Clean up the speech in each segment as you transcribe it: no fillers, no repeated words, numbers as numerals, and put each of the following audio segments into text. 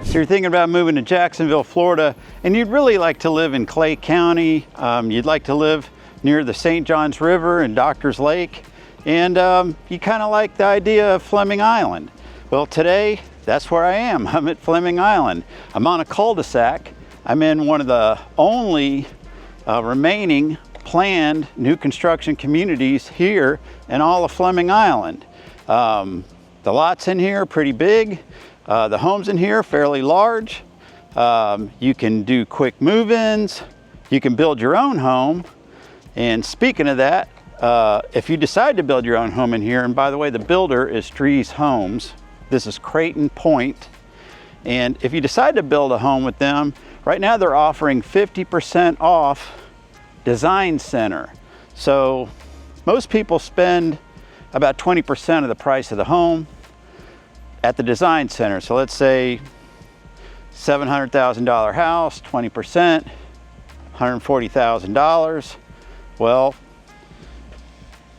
So you're thinking about moving to Jacksonville, Florida, and you'd really like to live in Clay County. You'd like to live near the St. Johns River and Doctors Lake, and you kind of like the idea of Fleming Island. Well, today, that's where I am. I'm at Fleming Island. I'm on a cul-de-sac. I'm in one of the only remaining planned new construction communities here in all of Fleming Island. The lots in here are pretty big. The homes in here are fairly large. You can do quick move-ins. You can build your own home. And speaking of that, if you decide to build your own home in here, and by the way, the builder is Trees Homes. This is Creighton Point. And if you decide to build a home with them, right now they're offering 50% off Design Center. So most people spend about 20% of the price of the home at the Design Center. So let's say $700,000 house, 20%, $140,000. Well,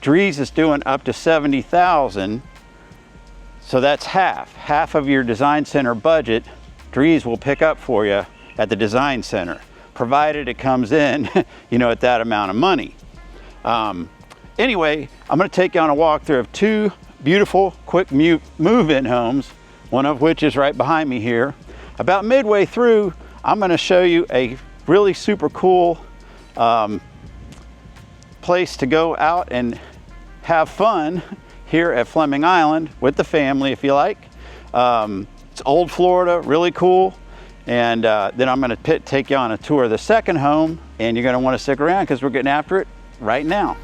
Drees is doing up to $70,000. So that's half of your Design Center budget. Drees will pick up for you at the Design Center, provided it comes in, at that amount of money. Anyway, I'm going to take you on a walkthrough of two beautiful, quick move-in homes, one of which is right behind me here. About midway through, I'm going to show you a really super cool place to go out and have fun here at Fleming Island with the family, if you like. It's old Florida, really cool. And then I'm going to take you on a tour of the second home, and you're going to want to stick around because we're getting after it right now.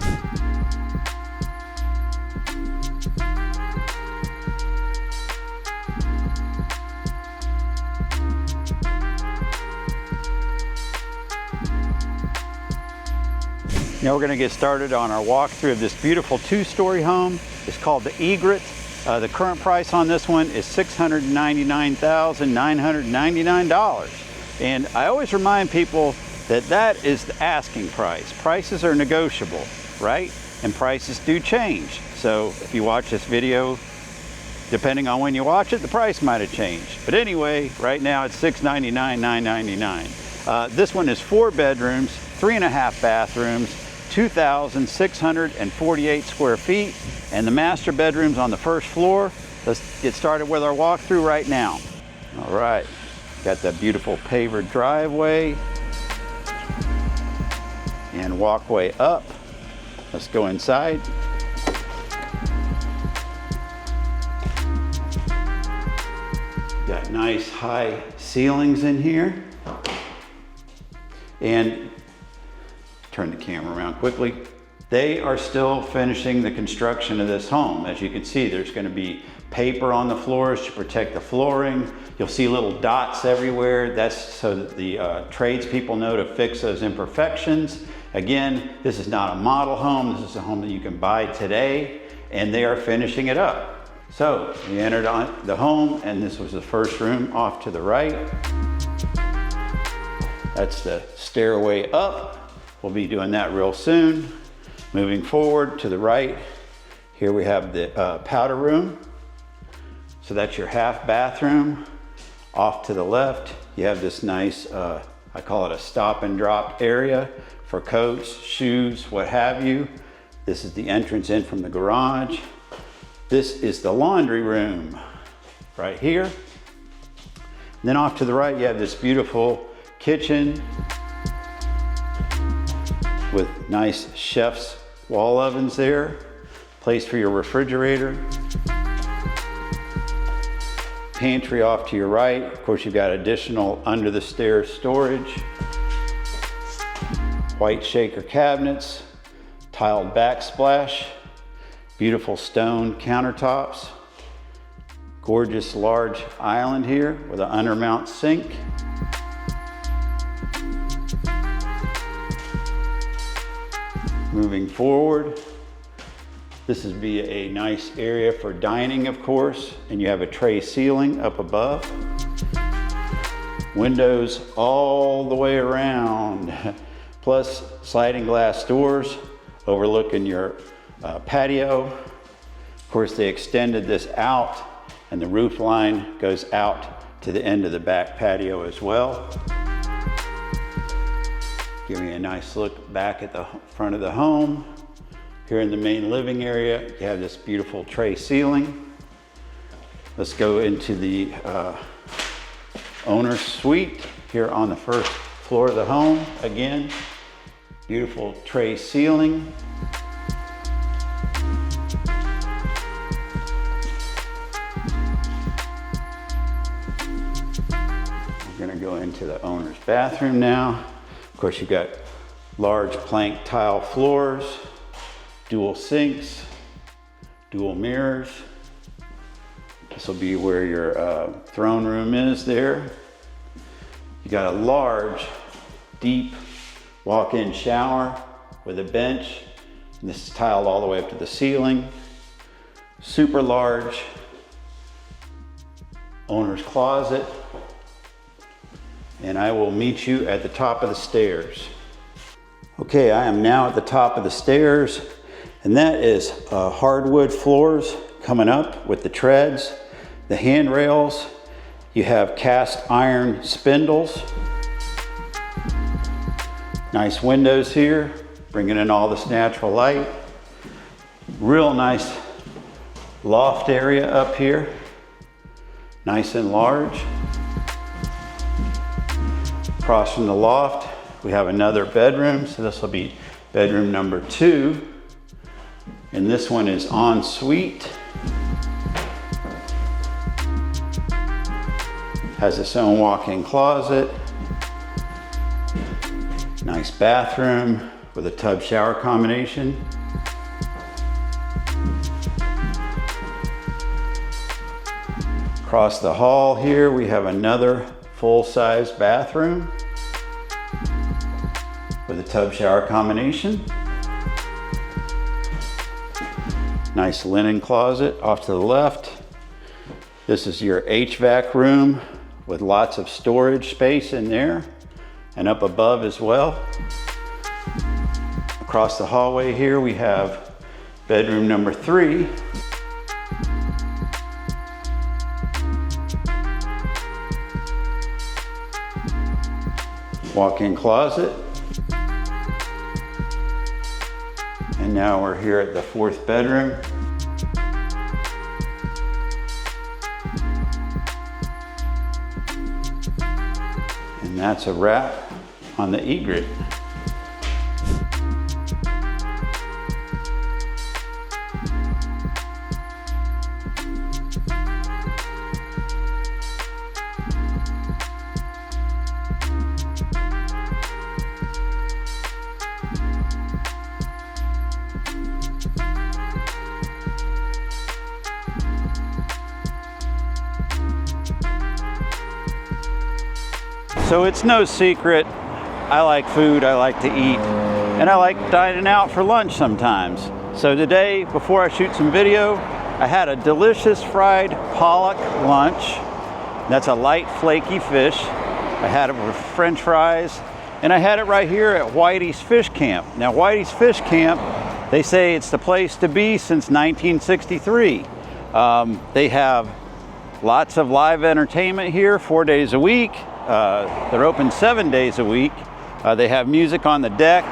Now we're going to get started on our walkthrough of this beautiful two-story home. It's called the Egret. The current price on this one is $699,999. And I always remind people that that is the asking price. Prices are negotiable, right? And prices do change. So if you watch this video, depending on when you watch it, the price might have changed. But anyway, right now it's $699,999. This one is 4 bedrooms, 3.5 bathrooms, 2,648 square feet, and the master bedroom's on the first floor. Let's get started with our walkthrough right now. All right, got that beautiful pavered driveway and walkway up. Let's go inside. Got nice high ceilings in here. And turn the camera around quickly. They are still finishing the construction of this home. As you can see, there's going to be paper on the floors to protect the flooring. You'll see little dots everywhere. That's so that the tradespeople know to fix those imperfections. Again, this is not a model home. This is a home that you can buy today, and they are finishing it up. So we entered on the home, and this was the first room off to the right. That's the stairway up. We'll be doing that real soon. Moving forward to the right, here we have the powder room. So that's your half bathroom. Off to the left, you have this nice, I call it a stop and drop area for coats, shoes, what have you. This is the entrance in from the garage. This is the laundry room right here. And then off to the right, you have this beautiful kitchen with nice chef's wall ovens there, place for your refrigerator. Pantry off to your right. Of course, you've got additional under the stairs storage. White shaker cabinets, tiled backsplash, beautiful stone countertops, gorgeous large island here with an undermount sink. Moving forward, this would be a nice area for dining, of course, and you have a tray ceiling up above. Windows all the way around, plus sliding glass doors overlooking your patio. Of course, they extended this out, and the roof line goes out to the end of the back patio as well. Give me a nice look back at the front of the home. Here in the main living area, you have this beautiful tray ceiling. Let's go into the owner's suite here on the first floor of the home. Again, beautiful tray ceiling. We're gonna go into the owner's bathroom now. Of course, you've got large plank tile floors, dual sinks, dual mirrors. This will be where your throne room is there. You got a large, deep walk-in shower with a bench. And this is tiled all the way up to the ceiling. Super large owner's closet. And I will meet you at the top of the stairs. Okay, I am now at the top of the stairs, and that is hardwood floors coming up with the treads, the handrails. You have cast iron spindles. Nice windows here, bringing in all this natural light. Real nice loft area up here, nice and large. Across from the loft, we have another bedroom. So this will be bedroom number 2. And this one is en suite. Has its own walk-in closet. Nice bathroom with a tub shower combination. Across the hall here, we have another full-size bathroom with a tub shower combination. Nice linen closet off to the left. This is your HVAC room with lots of storage space in there and up above as well. Across the hallway here we have bedroom number 3. Walk-in closet. And now we're here at the 4th bedroom. And that's a wrap on the egret. So it's no secret, I like food, I like to eat, and I like dining out for lunch sometimes. So today, before I shoot some video, I had a delicious fried pollock lunch. That's a light, flaky fish. I had it with French fries, and I had it right here at Whitey's Fish Camp. Now, Whitey's Fish Camp, they say it's the place to be since 1963. They have lots of live entertainment here, 4 days a week. They're open 7 days a week. They have music on the deck.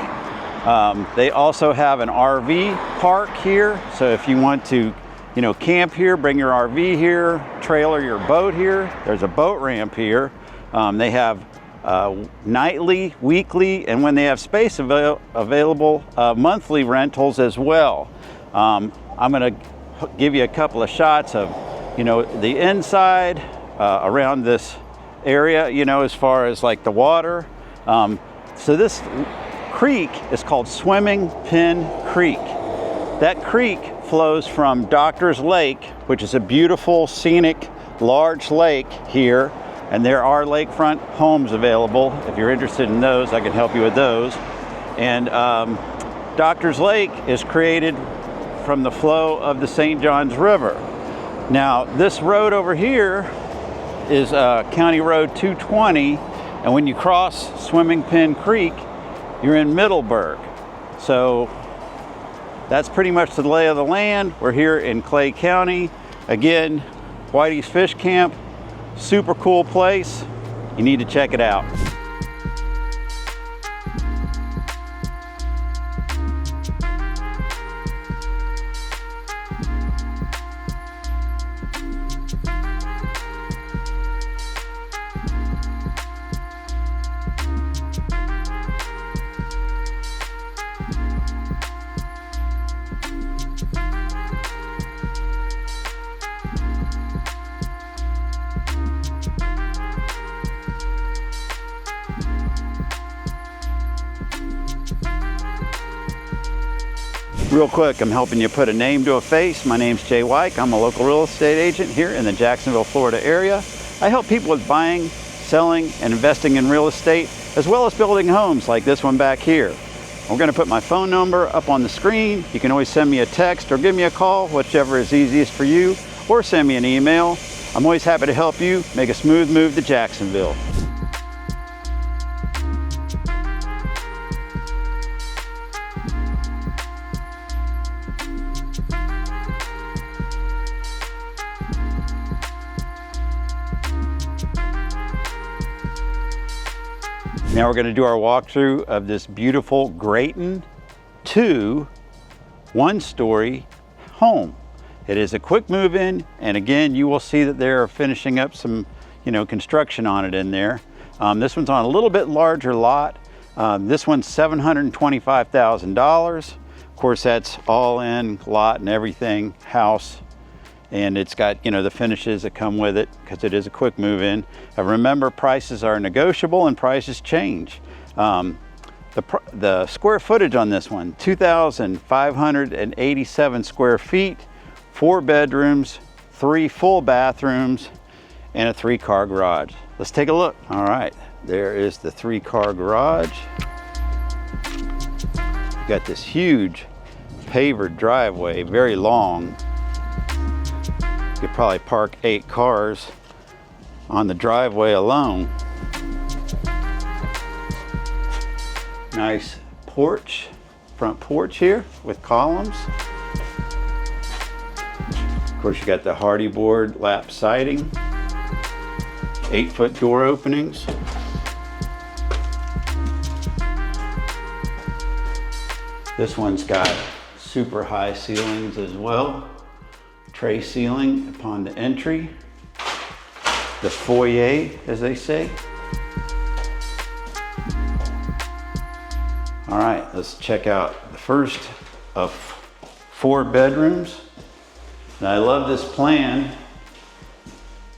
They also have an RV park here. So if you want to, camp here, bring your RV here, trailer your boat here. There's a boat ramp here. They have nightly, weekly, and when they have space available, monthly rentals as well. I'm gonna give you a couple of shots of, the inside around this area, as far as like the water. So this creek is called Swimming Pin Creek. That creek flows from Doctor's Lake, which is a beautiful, scenic, large lake here. And there are lakefront homes available. If you're interested in those, I can help you with those. And Doctor's Lake is created from the flow of the St. Johns River. Now, this road over here is County Road 220, and when you cross Swimming Pin Creek, you're in Middleburg. So that's pretty much the lay of the land. We're here in Clay County. Again, Whitey's Fish Camp. Super cool place. You need to check it out. Real quick, I'm helping you put a name to a face. My name's Jay Wike. I'm a local real estate agent here in the Jacksonville, Florida area. I help people with buying, selling, and investing in real estate, as well as building homes like this one back here. I'm going to put my phone number up on the screen. You can always send me a text or give me a call, whichever is easiest for you, or send me an email. I'm always happy to help you make a smooth move to Jacksonville. Now we're going to do our walkthrough of this beautiful Grayton 2 one-story home. It is a quick move-in, and again, you will see that they're finishing up some, construction on it in there. This one's on a little bit larger lot. This one's $725,000. Of course, that's all in lot and everything, house. And it's got, the finishes that come with it because it is a quick move-in. Remember, prices are negotiable and prices change. The square footage on this one, 2,587 square feet, 4 bedrooms, 3 full bathrooms, and a 3-car garage. Let's take a look. All right, there is the 3-car garage. You got this huge pavered driveway, very long. You could probably park 8 cars on the driveway alone. Nice porch, front porch here with columns. Of course, you got the hardy board lap siding, 8-foot door openings. This one's got super high ceilings as well. Tray ceiling upon the entry, the foyer, as they say. All right, let's check out the first of 4 bedrooms. And I love this plan.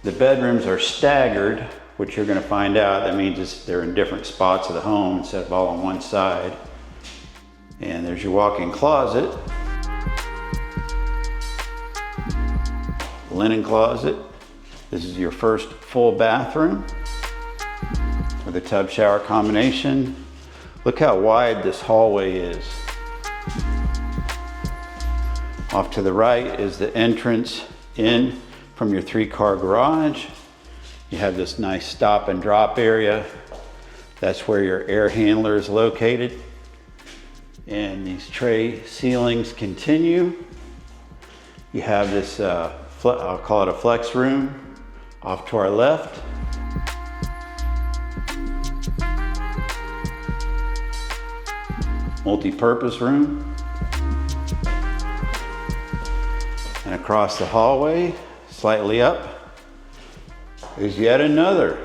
The bedrooms are staggered, which you're going to find out. That means they're in different spots of the home instead of all on one side. And there's your walk-in closet. Linen closet. This is your first full bathroom with a tub shower combination. Look how wide this hallway is. Off to the right is the entrance in from your 3-car garage. You have this nice stop and drop area. That's where your air handler is located. And these tray ceilings continue. You have this I'll call it a flex room off to our left. Multi-purpose room. And across the hallway, slightly up, is yet another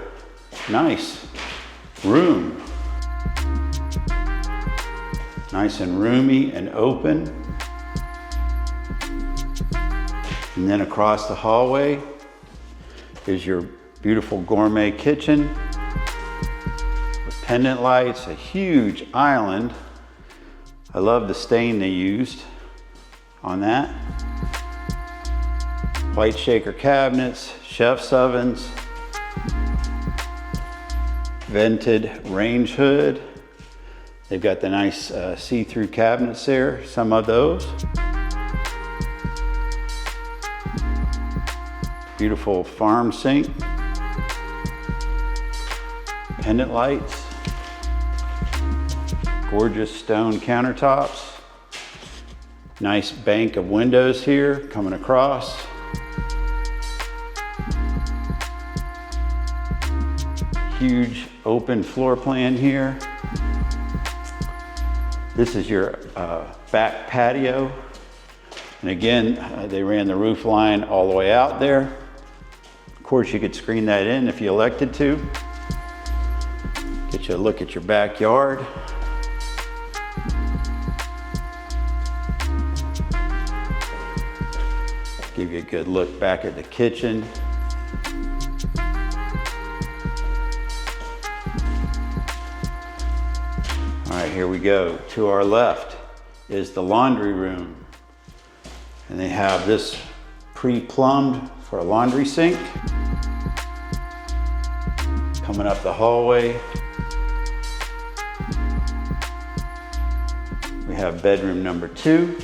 nice room. Nice and roomy and open. And then across the hallway is your beautiful gourmet kitchen with pendant lights, a huge island. I love the stain they used on that. White shaker cabinets, chef's ovens, vented range hood. They've got the nice see-through cabinets there, some of those. Beautiful farm sink, pendant lights, gorgeous stone countertops, nice bank of windows here coming across. huge open floor plan here. This is your back patio. And again, they ran the roof line all the way out there. Of course, you could screen that in if you elected to. Get you a look at your backyard. Give you a good look back at the kitchen. All right, here we go. To our left is the laundry room. And they have this pre-plumbed for a laundry sink. Coming up the hallway, we have bedroom number 2.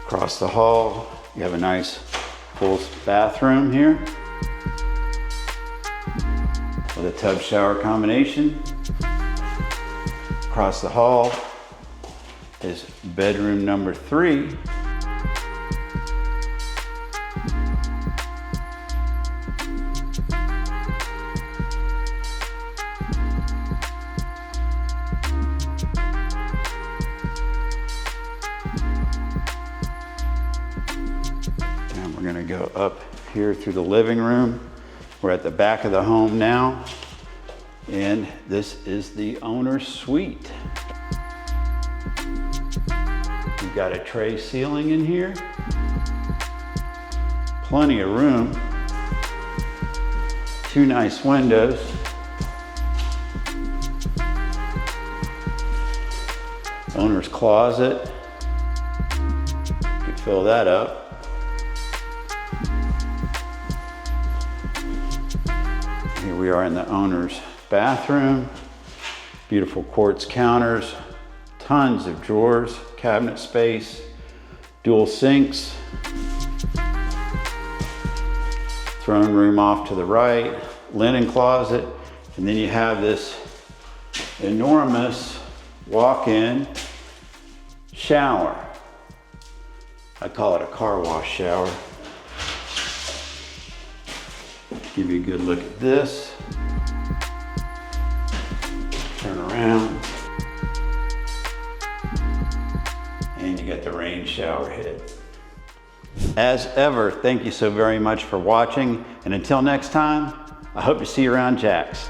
Across the hall, you have a nice full bathroom here with a tub shower combination. Across the hall is bedroom number 3. We're gonna go up here through the living room. We're at the back of the home now, and this is the owner's suite. You've got a tray ceiling in here, plenty of room, 2 nice windows. Owner's closet, you could fill that up. Here we are in the owner's bathroom. Beautiful quartz counters, tons of drawers, cabinet space, dual sinks. Throne room off to the right, linen closet, and then you have this enormous walk-in shower. I call it a car wash shower. Give you a good look at this. Turn around. And you got the rain shower head. As ever, thank you so very much for watching. And until next time, I hope to see you around Jack's.